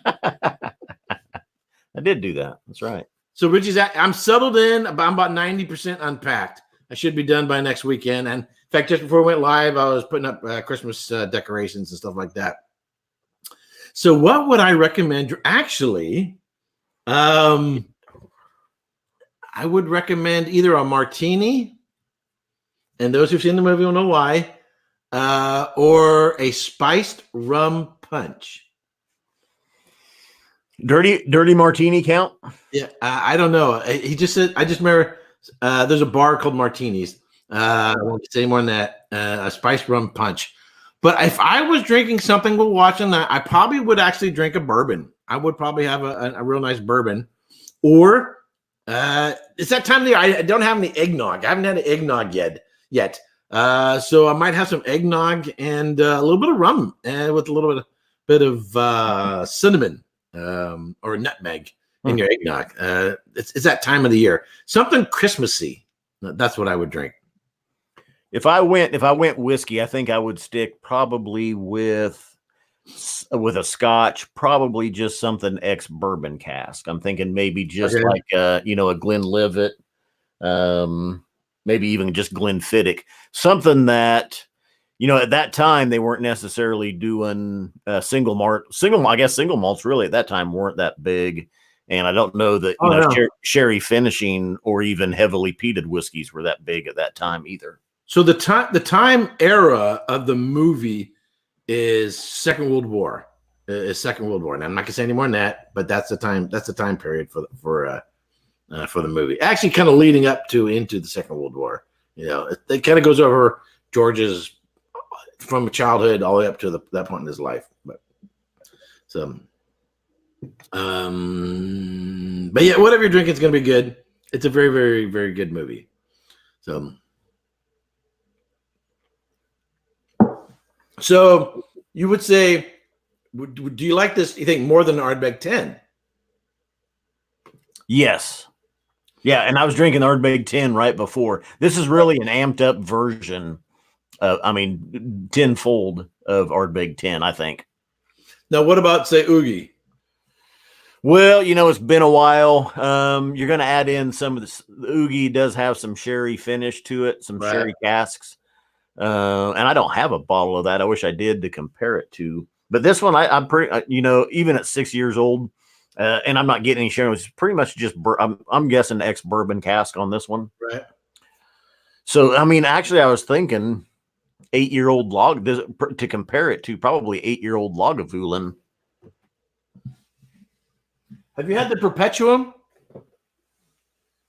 I did do that. That's right. So Richie's I'm settled in. I'm about 90% unpacked. I should be done by next weekend. And in fact, just before we went live, I was putting up Christmas decorations and stuff like that. So what would I recommend? Actually, I would recommend either a martini, and those who've seen the movie will know why, or a spiced rum punch. Dirty martini count? Yeah, I don't know. He just said. I just remember there's a bar called Martini's. I won't say more than that. A spiced rum punch. But if I was drinking something while watching that, I probably would actually drink a bourbon. I would probably have a real nice bourbon, or it's that time of the year. I don't have any eggnog. I haven't had an eggnog yet. So I might have some eggnog and a little bit of rum, and with a little bit of cinnamon. Or nutmeg in your eggnog. It's that time of the year. Something Christmassy. That's what I would drink. If I went whiskey, I think I would stick probably with a Scotch, probably just something ex-bourbon cask. I'm thinking maybe just like a Glenlivet, maybe even just Glenfiddich, something that. At that time they weren't necessarily doing single malts. Single malts really at that time weren't that big, and I don't know that sherry finishing or even heavily peated whiskeys were that big at that time either. So the time era of the movie is Second World War. And I'm not gonna say any more than that, but that's the time. That's the time period for the movie. Actually, kind of leading up into the Second World War. It kind of goes over George's. From childhood all the way up to that point in his life, but yeah, whatever you're drinking, it's gonna be good. It's a very, very, very good movie. So you would say, do you like this? You think more than Ardbeg 10? Yes. Yeah, and I was drinking Ardbeg 10 right before. This is really an amped up version. Tenfold of Ardbeg 10, I think. Now, what about, say, Oogie? Well, it's been a while. You're going to add in some of this. The Oogie does have some sherry finish to it, some sherry casks. And I don't have a bottle of that. I wish I did to compare it to. But this one, I'm pretty, even at 6 years old, and I'm not getting any sherry. It's pretty much just, I'm guessing ex-bourbon cask on this one. Right. So, actually, I was thinking 8-year-old log to compare it to probably 8-year-old Lagavulin. Have you had the Perpetuum?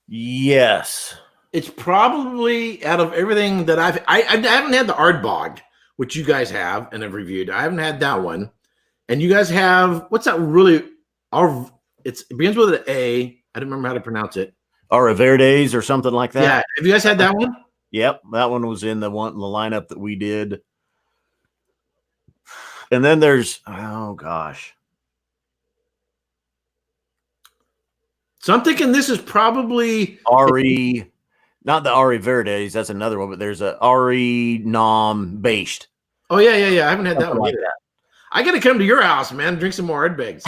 Yes. It's probably out of everything that I haven't had the Ardbeg, which you guys have and have reviewed. I haven't had that one. And you guys have, what's that really? It begins with an A. I don't remember how to pronounce it. Verdes or something like that. Yeah. Have you guys had that one? Yep, that one was in the lineup that we did. And then there's, oh gosh. So I'm thinking this is probably Ari, not the Ari Verdes, that's another one, but there's a Ari Nom Based. Oh, yeah. I haven't had that one either. I got to come to your house, man, and drink some more Ardbegs.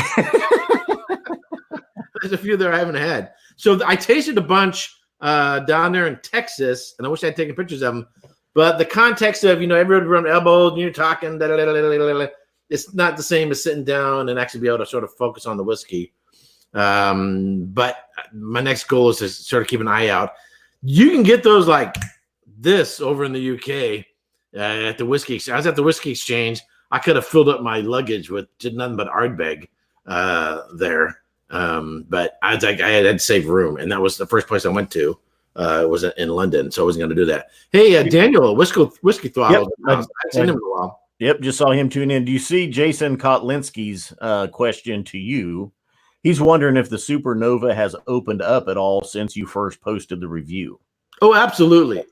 There's a few there I haven't had. So I tasted a bunch down there in Texas, and I wish I'd taken pictures of them. But the context of, everybody around elbows, and you're talking, it's not the same as sitting down and actually be able to sort of focus on the whiskey. But my next goal is to sort of keep an eye out. You can get those like this over in the UK at the whiskey exchange. I was at the whiskey exchange. I could have filled up my luggage with nothing but Ardbeg there. But I was like, I had to save room, and that was the first place I went to. Was in London, so I wasn't going to do that. Hey, Daniel, whiskey throttle. Yep. I haven't seen him in a while. Yep, just saw him tune in. Do you see Jason Kotlinski's question to you? He's wondering if the Supernova has opened up at all since you first posted the review. Oh, absolutely,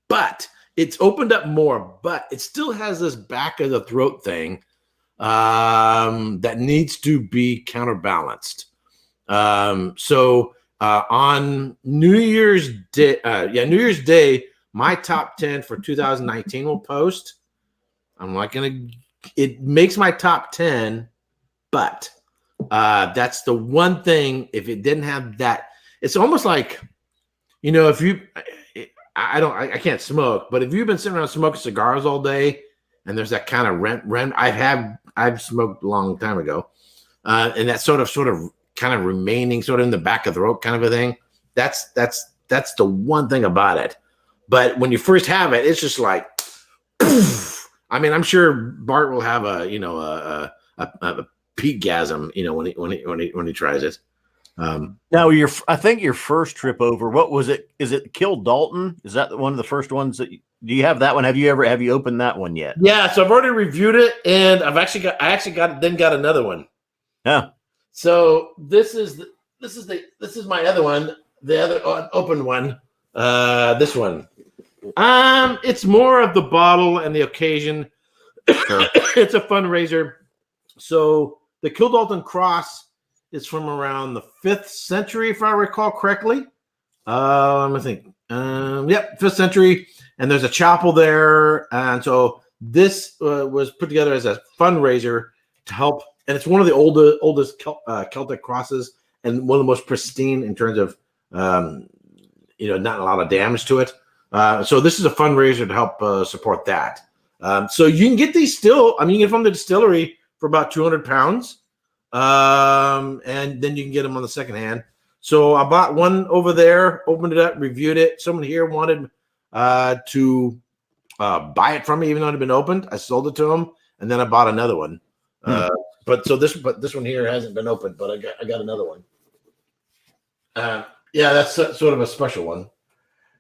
but it's opened up more, but it still has this back of the throat thing that needs to be counterbalanced. So On New Year's Day. New Year's Day, my top 10 for 2019 will post. I'm not gonna. It makes my top 10, but that's the one thing. If it didn't have that, it's almost like, if you, I can't smoke, but if you've been sitting around smoking cigars all day, and there's that kind of rent, I've smoked a long time ago, and that sort of kind of remaining sort of in the back of the throat kind of a thing. That's the one thing about it. But when you first have it, it's just like, poof. I mean, I'm sure Bart will have a peatgasm, when he tries it. Now, I think your first trip over, what was it? Is it Kill Dalton? Is that one of the first ones do you have that one? Have you opened that one yet? Yeah, so I've already reviewed it, and I actually got another one. Yeah. So this is my other one, the other open one. This one. It's more of the bottle and the occasion. It's a fundraiser. So the Kill Dalton cross is from around the 5th century, if I recall correctly. Let me think. 5th century, and there's a chapel there, and so this was put together as a fundraiser to help. And it's one of the oldest Celtic crosses, and one of the most pristine in terms of not a lot of damage to it. So this is a fundraiser to help support that. So you can get these still. I mean, you can get from the distillery for about 200 pounds, and then you can get them on the second hand. So I bought one over there, opened it up, reviewed it. Someone here wanted to buy it from me, even though it had been opened. I sold it to them, and then I bought another one. But this one here hasn't been opened, but I got another one. That's sort of a special one.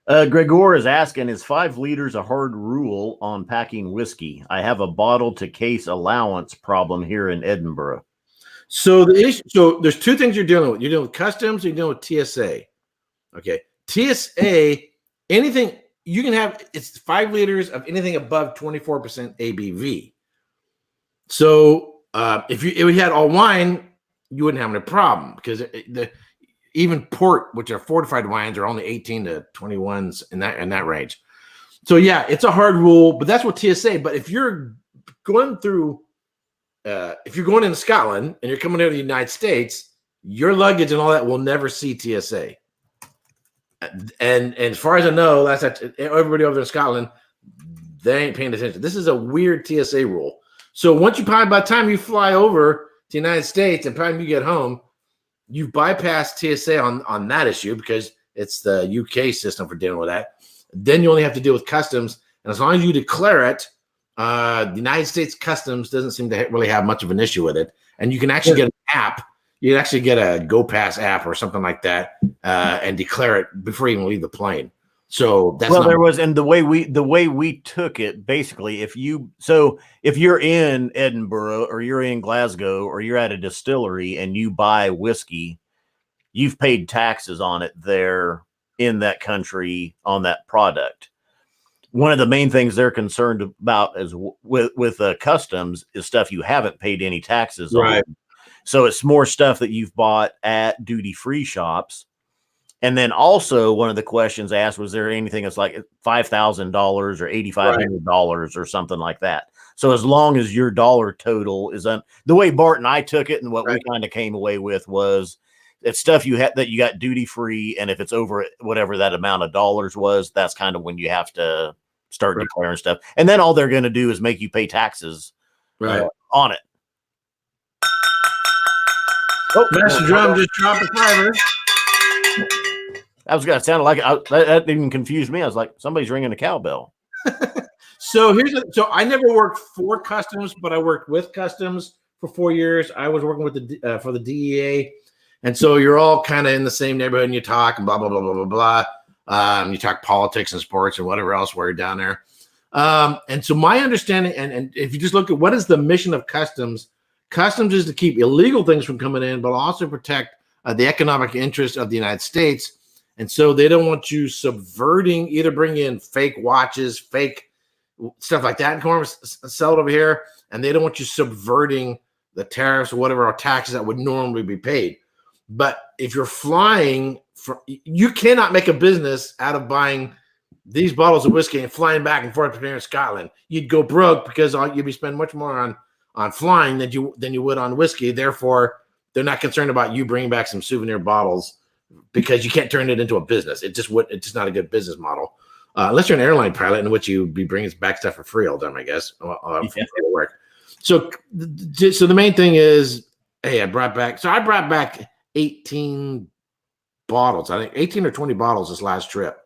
Gregor is asking, is 5 liters a hard rule on packing whiskey? I have a bottle to case allowance problem here in Edinburgh. So there's two things you're dealing with. You're dealing with customs, you're dealing with TSA. Okay. TSA, anything you can have, it's 5 liters of anything above 24% ABV. So if we had all wine, you wouldn't have any problem, because even port, which are fortified wines, are only 18 to 21s in that range. So yeah, it's a hard rule, but that's what TSA. But if you're going through, if you're going into Scotland and you're coming into the United States, your luggage and all that will never see TSA. And as far as I know, everybody over there in Scotland, they ain't paying attention. This is a weird TSA rule. So by the time you fly over to the United States and by the time you get home, you've bypassed TSA on that issue, because it's the UK system for dealing with that. Then you only have to deal with customs. And as long as you declare it, the United States Customs doesn't seem to really have much of an issue with it. And you can actually get an app. You can actually get a GoPass app or something like that, and declare it before you even leave the plane. So that's the way we took it, basically, if you're in Edinburgh or you're in Glasgow or you're at a distillery and you buy whiskey, you've paid taxes on it there in that country on that product. One of the main things they're concerned about is with customs is stuff you haven't paid any taxes on. So it's more stuff that you've bought at duty-free shops. And then also one of the questions asked, was there anything that's like $5,000 or $8,500 or something like that? So as long as your dollar total is the way Bart and I took it, and what we kind of came away with was it's stuff you had that you got duty free. And if it's over whatever that amount of dollars was, that's kind of when you have to start declaring stuff. And then all they're going to do is make you pay taxes on it. Oh, Master Drum just dropped a fiver. I was gonna sound like that didn't confuse me. I was like, somebody's ringing a cowbell. So I never worked for customs, but I worked with customs for 4 years. I was working with for the DEA, and so you're all kind of in the same neighborhood, and you talk and blah blah blah blah blah blah. You talk politics and sports and whatever else while you're down there. And so my understanding, and if you just look at what is the mission of customs, customs is to keep illegal things from coming in, but also protect the economic interest of the United States. And so they don't want you subverting, either bringing in fake watches, fake stuff like that, and come over, sell it over here. And they don't want you subverting the tariffs or whatever, or taxes that would normally be paid. But if you're flying you cannot make a business out of buying these bottles of whiskey and flying back and forth between Scotland. You'd go broke because you'd be spending much more on flying than you would on whiskey. Therefore, they're not concerned about you bringing back some souvenir bottles because you can't turn it into a business. It's just not a good business model. Unless you're an airline pilot in which you be bringing back stuff for free all the time, I guess. It'll work. So the main thing is, hey, I brought back 18 bottles. I think 18 or 20 bottles this last trip.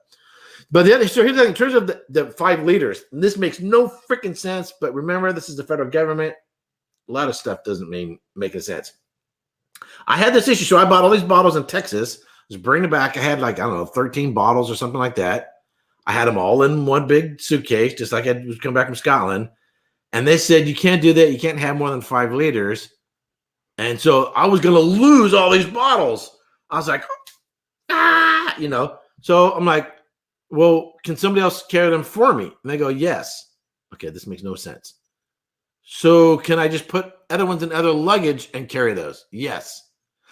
But here's the thing, in terms of the 5 liters, this makes no freaking sense. But remember, this is the federal government. A lot of stuff doesn't make sense. I had this issue. So I bought all these bottles in Texas. I was bringing it back. I had 13 bottles or something like that. I had them all in one big suitcase, just like I was coming back from Scotland. And they said, you can't do that. You can't have more than 5 liters. And so I was going to lose all these bottles. I was like, So I'm like, well, can somebody else carry them for me? And they go, yes. Okay, this makes no sense. So can I just put other ones in other luggage and carry those? Yes.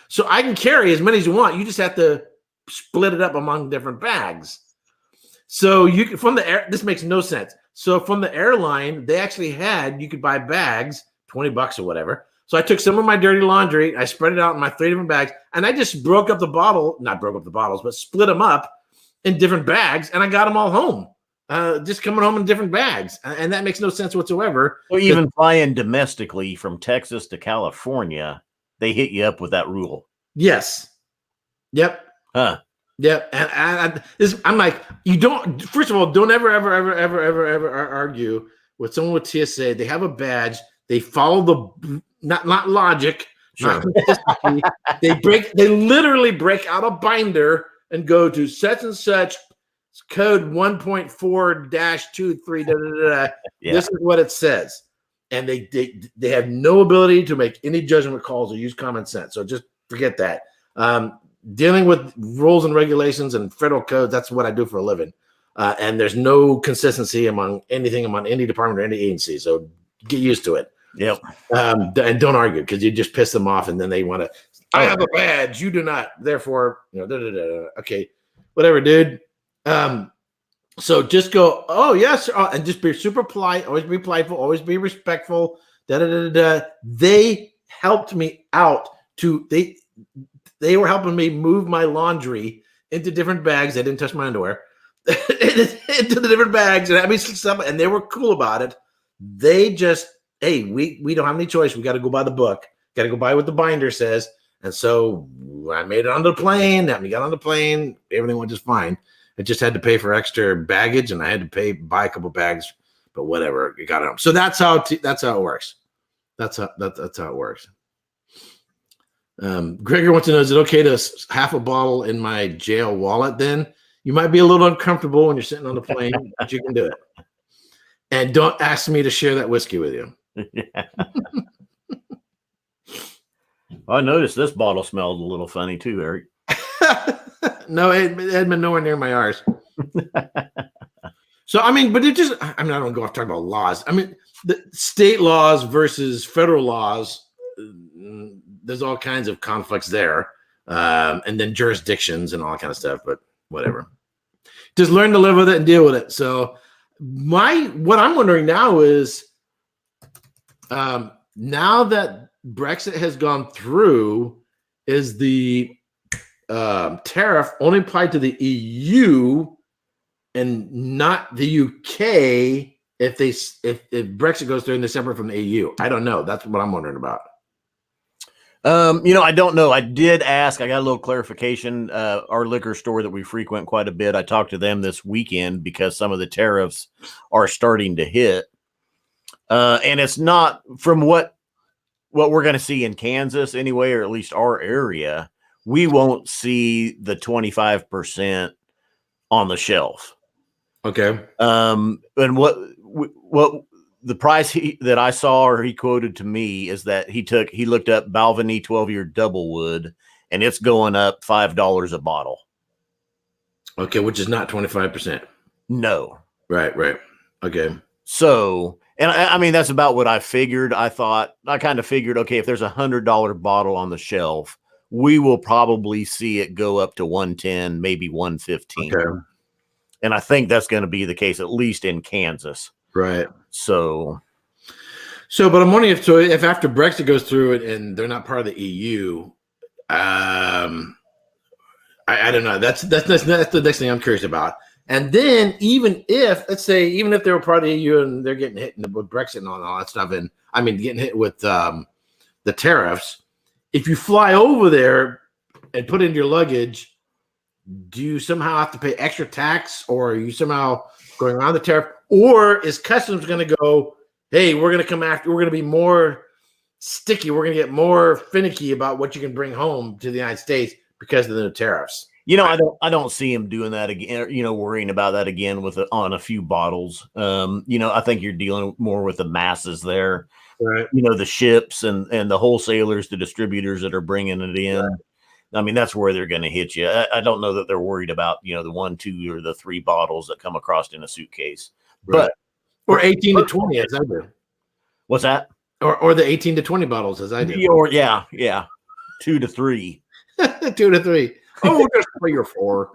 So I can carry as many as you want. You just have to split it up among different bags. So you can, from the air, this makes no sense. So from the airline, they actually you could buy bags, $20 or whatever. So I took some of my dirty laundry, I spread it out in my 3 different bags, and I just not broke up the bottles, but split them up in different bags, and I got them all home. Just coming home in different bags. And that makes no sense whatsoever. So even flying domestically from Texas to California, they hit you up with that rule. Yes. Yep. Huh. Yep. And I'm like, first of all, don't ever argue with someone with TSA. They have a badge. They follow not logic. Sure. Not they literally break out a binder and go to such and such code 1.4-23. Yeah. This is what it says. And they have no ability to make any judgment calls or use common sense. So just forget that. Dealing with rules and regulations and federal codes, that's what I do for a living. And there's no consistency among any department or any agency. So get used to it. Yep. And don't argue because you just piss them off and then they want to, I have a badge, you do not. Therefore, okay, whatever, dude. So just go, oh, yes, and just be super polite, always be playful, always be respectful. They helped me out they were helping me move my laundry into different bags. They didn't touch my underwear. Into the different bags and and they were cool about it. They just, hey, we don't have any choice. We got to go by the book. Got to go by what the binder says. And so I made it on the plane. We got on the plane. Everything went just fine. I just had to pay for extra baggage, and I had to buy a couple bags. But whatever, you got it home. So that's how it works. That's how it works. Gregor wants to know: is it okay to half a bottle in my jail wallet? Then you might be a little uncomfortable when you're sitting on the plane, but you can do it. And don't ask me to share that whiskey with you. Yeah. I noticed this bottle smelled a little funny too, Eric. No, it had been nowhere near my arse. So, but it just, I don't go off talking about laws. The state laws versus federal laws, there's all kinds of conflicts there. And then jurisdictions and all that kind of stuff, but whatever. Just learn to live with it and deal with it. So what I'm wondering now is, now that Brexit has gone through, is the tariff only applied to the EU and not the UK if Brexit goes through and they're separate from the EU? I don't know. That's what I'm wondering about. I don't know. I did ask. I got a little clarification. Our liquor store that we frequent quite a bit, I talked to them this weekend because some of the tariffs are starting to hit. And it's not from what we're going to see in Kansas anyway, or at least our area. We won't see the 25% on the shelf. Okay. And what the price that I saw, or he quoted to me, is that he looked up Balvenie 12-year double wood, and it's going up $5 a bottle. Okay, which is not 25%. No. Right. Okay. So, and that's about what I figured. I kind of figured, okay, if there's $100 bottle on the shelf, we will probably see it go up to 110, maybe 115. Okay. And I think that's going to be the case, at least in Kansas. Right. So, but I'm wondering if after Brexit goes through it and they're not part of the EU, I don't know. That's the next thing I'm curious about. And then even if they were part of the EU and they're getting hit with Brexit and all that stuff, and I mean getting hit with the tariffs, if you fly over there and put in your luggage, do you somehow have to pay extra tax, or are you somehow going around the tariff, or is customs going to go, hey, we're going to come after, we're going to be more sticky, we're going to get more finicky about what you can bring home to the United States because of the tariffs? I don't see him doing that again, worrying about that again on a few bottles. I think you're dealing more with the masses there, right? The ships and the wholesalers, the distributors that are bringing it in. Right. I mean, that's where they're going to hit you. I don't know that they're worried about, the 1, 2, or the 3 bottles that come across in a suitcase, right. Or 18 to 20 as I do. What's that? Or the 18 to 20 bottles as I do. Or yeah. 2 to 3. 2 to 3. Oh, just 3 or 4.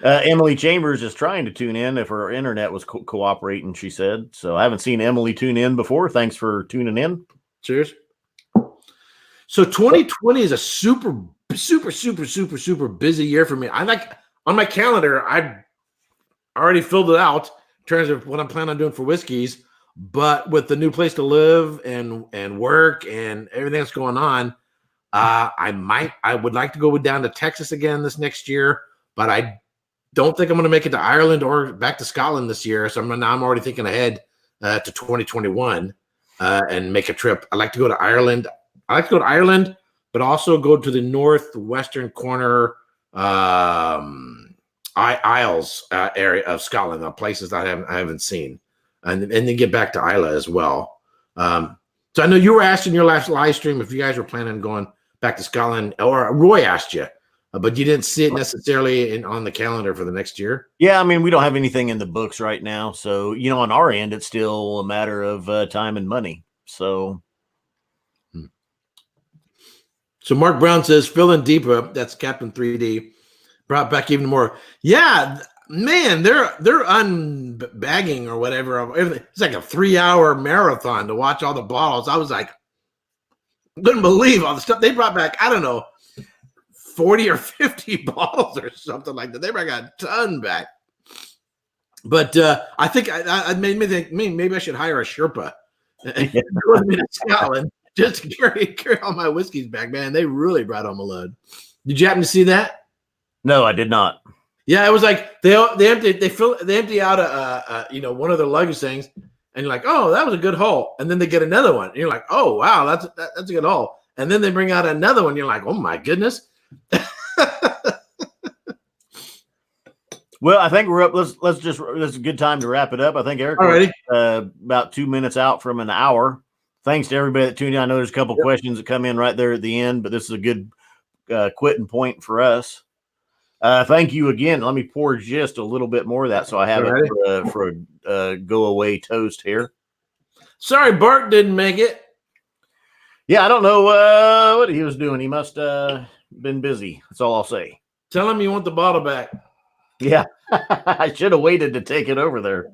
Emily Chambers is trying to tune in if her internet was cooperating, she said. So I haven't seen Emily tune in before. Thanks for tuning in. Cheers. So 2020 is a super busy year for me. I like on my calendar, I already filled it out in terms of what I'm planning on doing for whiskeys. But with the new place to live and work and everything that's going on, I would like to go down to Texas again this next year, but I don't think I'm going to make it to Ireland or back to Scotland this year. So I'm already thinking ahead to 2021 and make a trip. I'd like to go to Ireland. But also go to the northwestern corner Isles area of Scotland, places that I haven't seen, and then get back to Islay as well. So I know you were asked in your last live stream if you guys were planning on going back to Scotland, or Roy asked you, but you didn't see it necessarily on the calendar for the next year. Yeah, I mean, we don't have anything in the books right now, so on our end, it's still a matter of time and money. So Mark Brown says, filling deeper. That's Captain 3D. Brought back even more. Yeah, man, they're unbagging or whatever. It's like a 3-hour marathon to watch all the bottles. I was like, couldn't believe all the stuff they brought back. I don't know, 40 or 50 bottles or something like that. They brought a ton back. But I think I made me think, maybe I should hire a Sherpa and go with me to Scotland. Just to carry all my whiskeys back, man. They really brought home a load. Did you happen to see that? No, I did not. Yeah, it was like they empty out one of their luggage things, and you're like, oh, that was a good haul. And then they get another one, and you're like, oh wow, that's a good haul. And then they bring out another one, and you're like, oh my goodness. Well, I think we're up. Let's just. This is a good time to wrap it up. I think Eric, about 2 minutes out from an hour. Thanks to everybody that tuned in. I know there's a couple questions that come in right there at the end, but this is a good quitting point for us. Thank you again. Let me pour just a little bit more of that so I have it for a go away toast here. Sorry, Bart didn't make it. Yeah, I don't know what he was doing. He must been busy. That's all I'll say. Tell him you want the bottle back. Yeah, I should have waited to take it over there.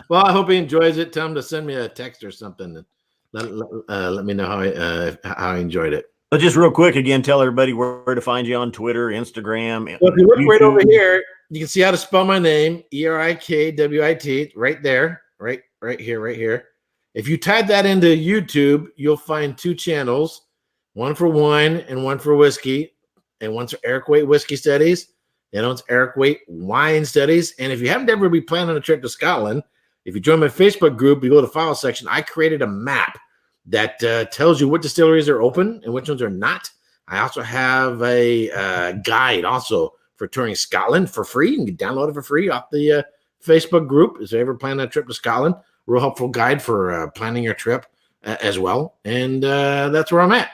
Well, I hope he enjoys it. Tell him to send me a text or something. Let me know how he enjoyed it. But just real quick, again, tell everybody where to find you on Twitter, Instagram. Well, if you look right over here, you can see how to spell my name, ERIKWIT, right there, right here. If you type that into YouTube, you'll find 2 channels, one for wine and one for whiskey, and one's for Erik Wait Whiskey Studies, and one's Erik Wait Wine Studies. And if you happen to ever be planning a trip to Scotland, if you join my Facebook group, you go to the file section, I created a map that tells you what distilleries are open and which ones are not. I also have a guide also for touring Scotland for free. You can download it for free off the Facebook group. If you ever plan a trip to Scotland, real helpful guide for planning your trip as well. And that's where I'm at.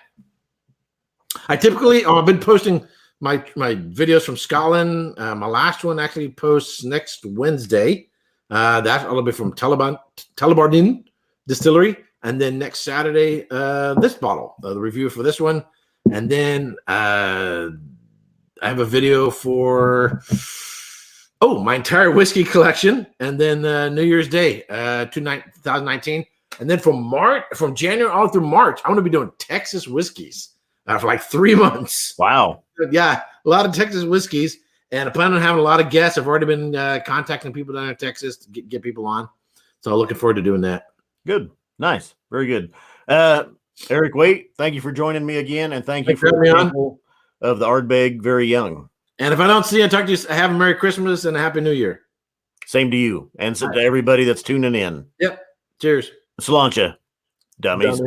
I've been posting my videos from Scotland. My last one actually posts next Wednesday. That'll be from Tullibardine Distillery And then next Saturday, this bottle, the review for this one. And then I have a video for my entire whiskey collection. And then New Year's Day, 2019. And then from January all through March, I'm going to be doing Texas whiskeys for like 3 months. Wow. Yeah, a lot of Texas whiskeys. And I plan on having a lot of guests. I've already been contacting people down in Texas to get people on. So looking forward to doing that. Good. Nice. Very good. Erik Wait, thank you for joining me again. And thank you for having me on. Of the Ardbeg Very Young. And if I don't see you, talk to you. Have a Merry Christmas and a Happy New Year. Same to you. And so to everybody that's tuning in. Yep. Cheers. Sláinte, dummies.